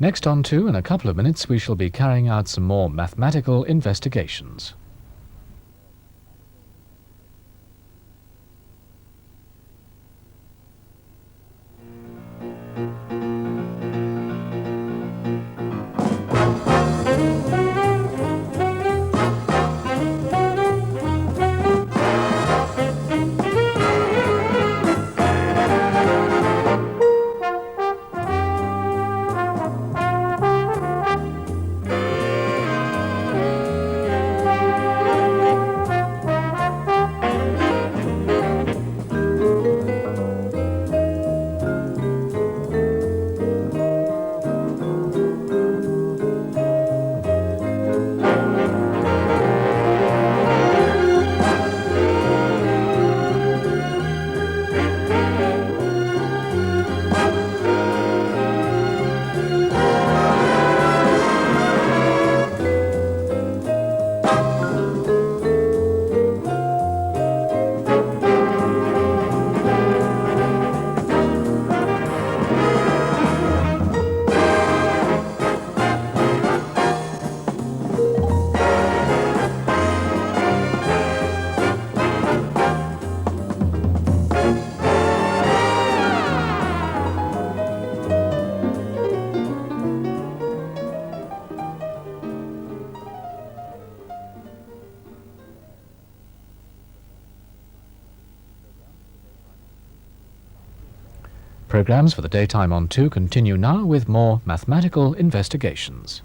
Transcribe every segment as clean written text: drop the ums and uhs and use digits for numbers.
Next on Two, in a couple of minutes, we shall be carrying out some more mathematical investigations. Programs for the daytime on Two continue now with more mathematical investigations.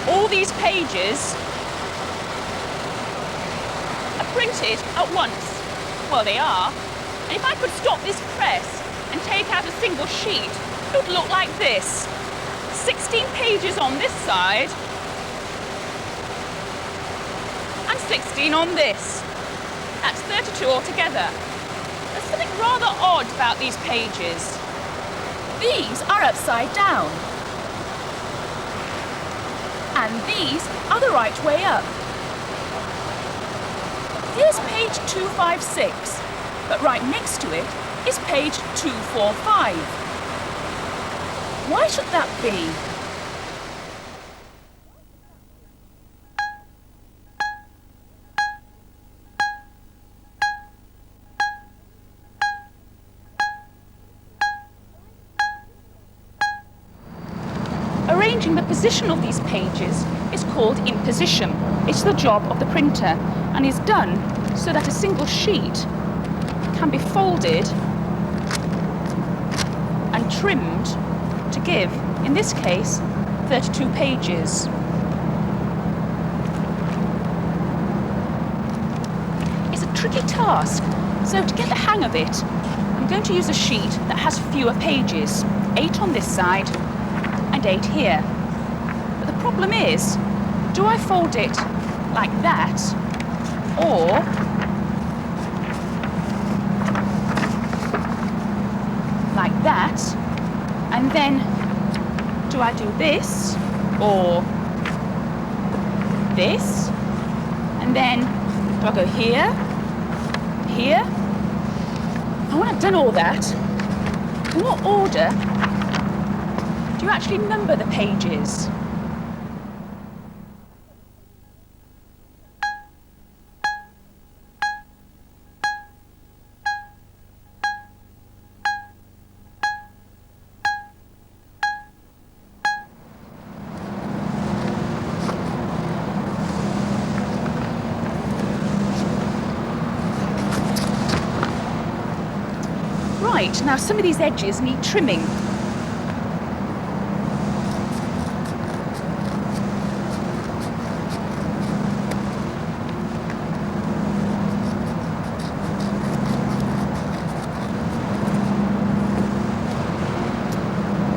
All these pages are printed at once. Well, they are. And if I could stop this press and take out a single sheet, it would look like this. 16 pages on this side and 16 on this. That's 32 altogether. There's something rather odd about these pages. These are upside down. And these are the right way up. Here's page 256, but right next to it is page 245. Why should that be? Arranging the position of these pages is called imposition. It's the job of the printer and is done so that a single sheet can be folded and trimmed to give, in this case, 32 pages. It's a tricky task, so to get the hang of it, I'm going to use a sheet that has fewer pages, 8 on this side and 8 here. But the problem is, do I fold it like that, or like that, and then do I do this, or this, and then do I go here, here? And when I've done all that, in what order do you actually number the pages? Right, now some of these edges need trimming.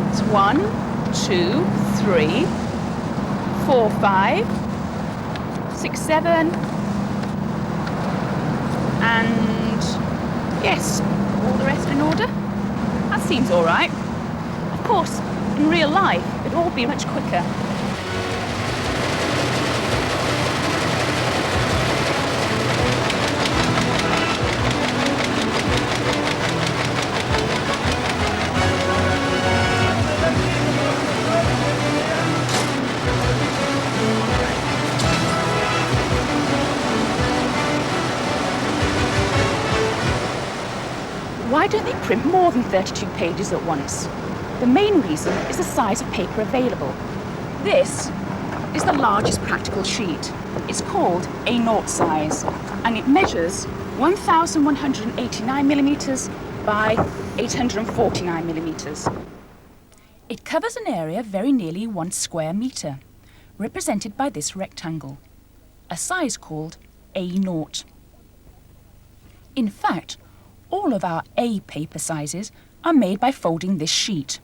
It's 1, 2, 3, 4, 5, 6, 7, and yes, all the rest in order. That seems all right. Of course, in real life, it'd all be much quicker. Why don't they print more than 32 pages at once? The main reason is the size of paper available. This is the largest practical sheet. It's called A0 size, and it measures 1,189 millimeters by 849 millimeters. It covers an area very nearly 1 square meter, represented by this rectangle, a size called A0. In fact, all of our A paper sizes are made by folding this sheet.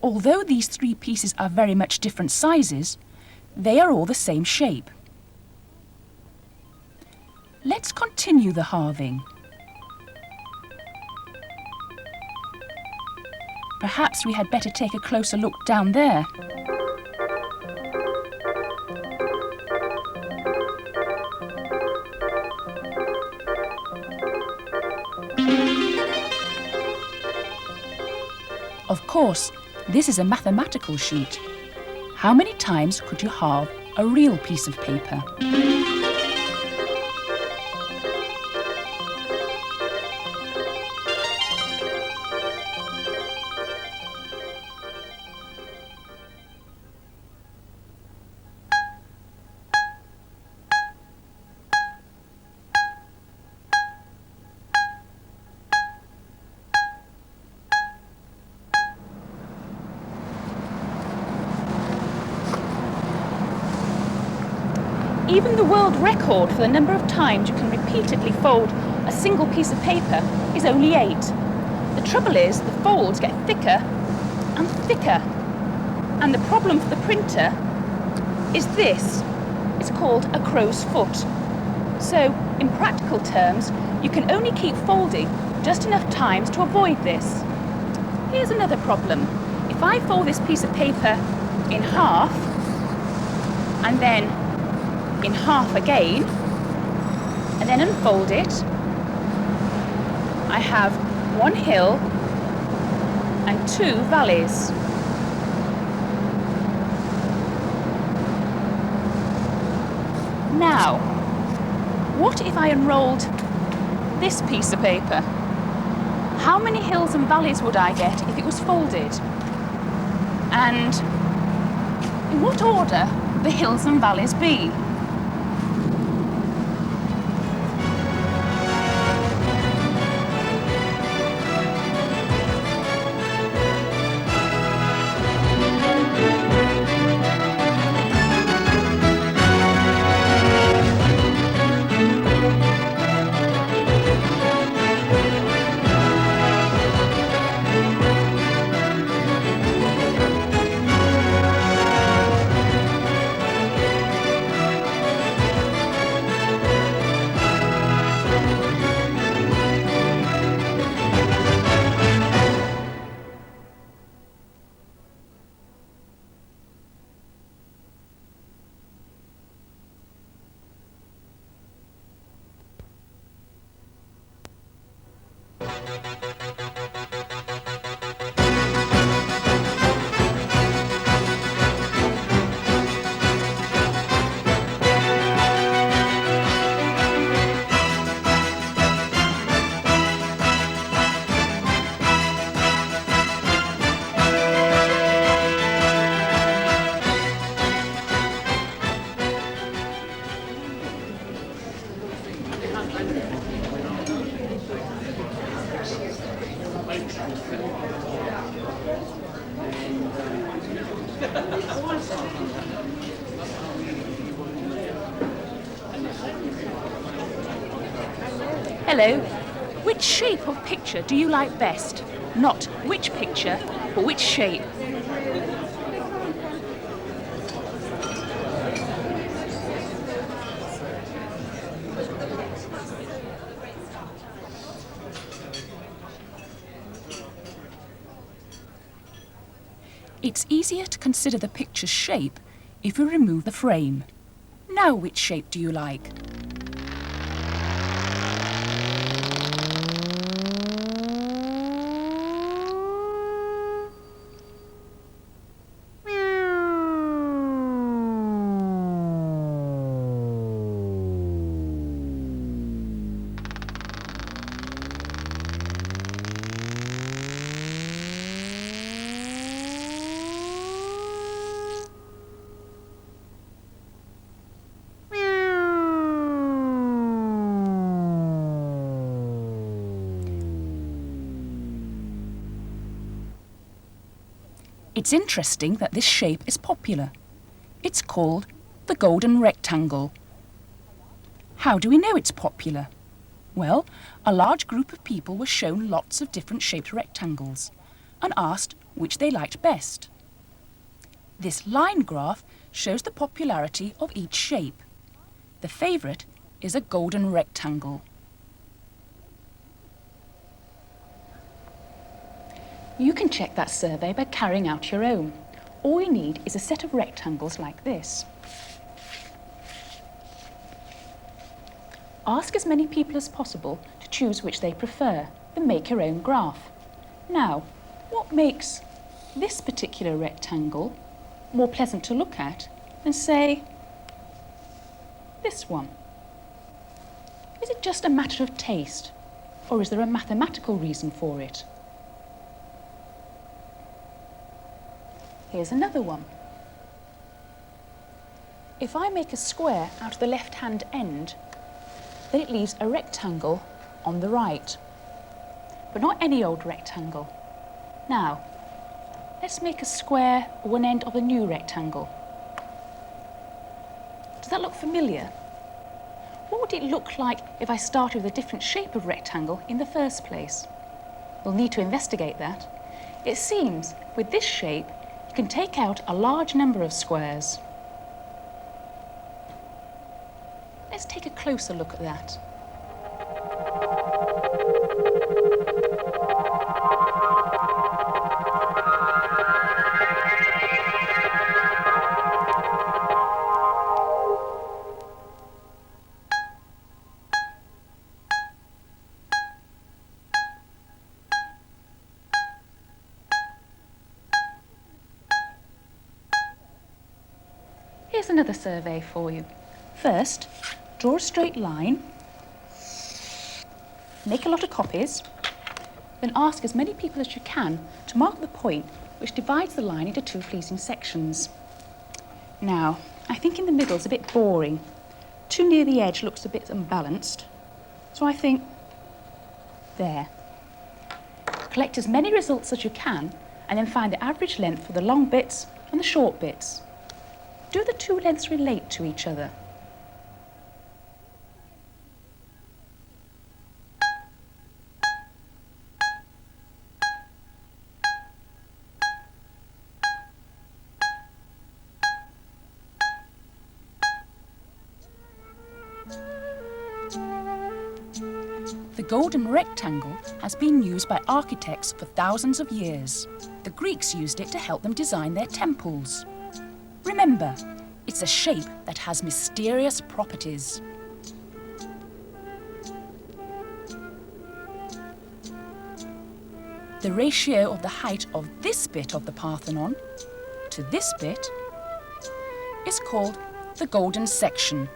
Although these 3 pieces are very much different sizes, they are all the same shape. Let's continue the halving. Perhaps we had better take a closer look down there. Of course, this is a mathematical sheet. How many times could you halve a real piece of paper? Even the world record for the number of times you can repeatedly fold a single piece of paper is only 8. The trouble is, the folds get thicker and thicker. And the problem for the printer is this. It's called a crow's foot. So, in practical terms, you can only keep folding just enough times to avoid this. Here's another problem. If I fold this piece of paper in half, and then in half again, and then unfold it, I have 1 hill and 2 valleys. Now, what if I unrolled this piece of paper? How many hills and valleys would I get if it was folded? And in what order would the hills and valleys be? Hello. Which shape of picture do you like best? Not which picture, but which shape? It's easier to consider the picture's shape if we remove the frame. Now which shape do you like? It's interesting that this shape is popular. It's called the golden rectangle. How do we know it's popular? Well, a large group of people were shown lots of different shaped rectangles and asked which they liked best. This line graph shows the popularity of each shape. The favourite is a golden rectangle. You can check that survey by carrying out your own. All you need is a set of rectangles like this. Ask as many people as possible to choose which they prefer, then make your own graph. Now, what makes this particular rectangle more pleasant to look at than, say, this one? Is it just a matter of taste, or is there a mathematical reason for it? Here's another one. If I make a square out of the left-hand end, then it leaves a rectangle on the right. But not any old rectangle. Now, let's make a square at one end of a new rectangle. Does that look familiar? What would it look like if I started with a different shape of rectangle in the first place? We'll need to investigate that. It seems with this shape, you can take out a large number of squares. Let's take a closer look at that. Here's another survey for you. First, draw a straight line, make a lot of copies, then ask as many people as you can to mark the point which divides the line into two pleasing sections. Now, I think in the middle is a bit boring. Too near the edge looks a bit unbalanced. So I think, there. Collect as many results as you can and then find the average length for the long bits and the short bits. Do the two lengths relate to each other? The golden rectangle has been used by architects for thousands of years. The Greeks used it to help them design their temples. Remember, it's a shape that has mysterious properties. The ratio of the height of this bit of the Parthenon to this bit is called the golden section.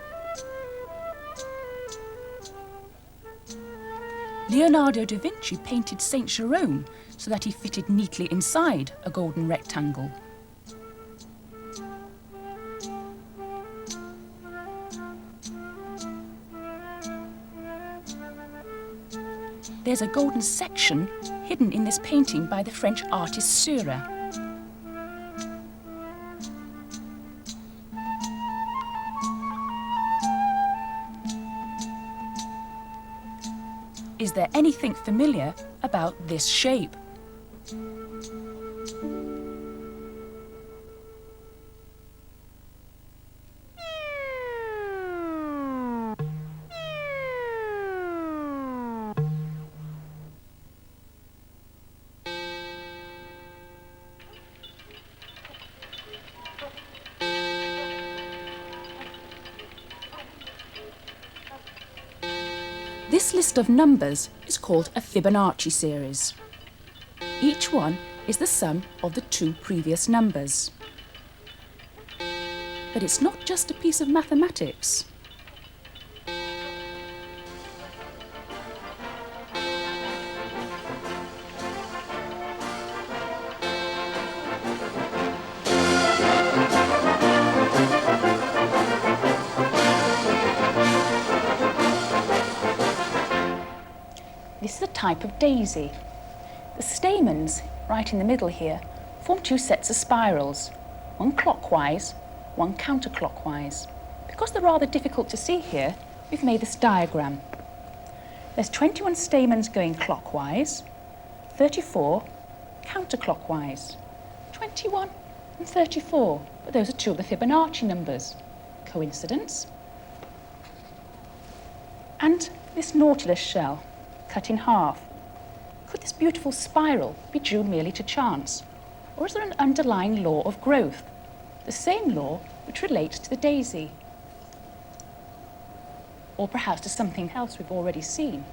Leonardo da Vinci painted Saint Jerome so that he fitted neatly inside a golden rectangle. There's a golden section hidden in this painting by the French artist Seurat. Is there anything familiar about this shape? This list of numbers is called a Fibonacci series. Each one is the sum of the two previous numbers. But it's not just a piece of mathematics. This is a type of daisy. The stamens, right in the middle here, form two sets of spirals, one clockwise, one counterclockwise. Because they're rather difficult to see here, we've made this diagram. There's 21 stamens going clockwise, 34 counterclockwise. 21 and 34, but those are two of the Fibonacci numbers. Coincidence? And this nautilus shell, cut in half. Could this beautiful spiral be due merely to chance? Or is there an underlying law of growth? The same law which relates to the daisy? Or perhaps to something else we've already seen?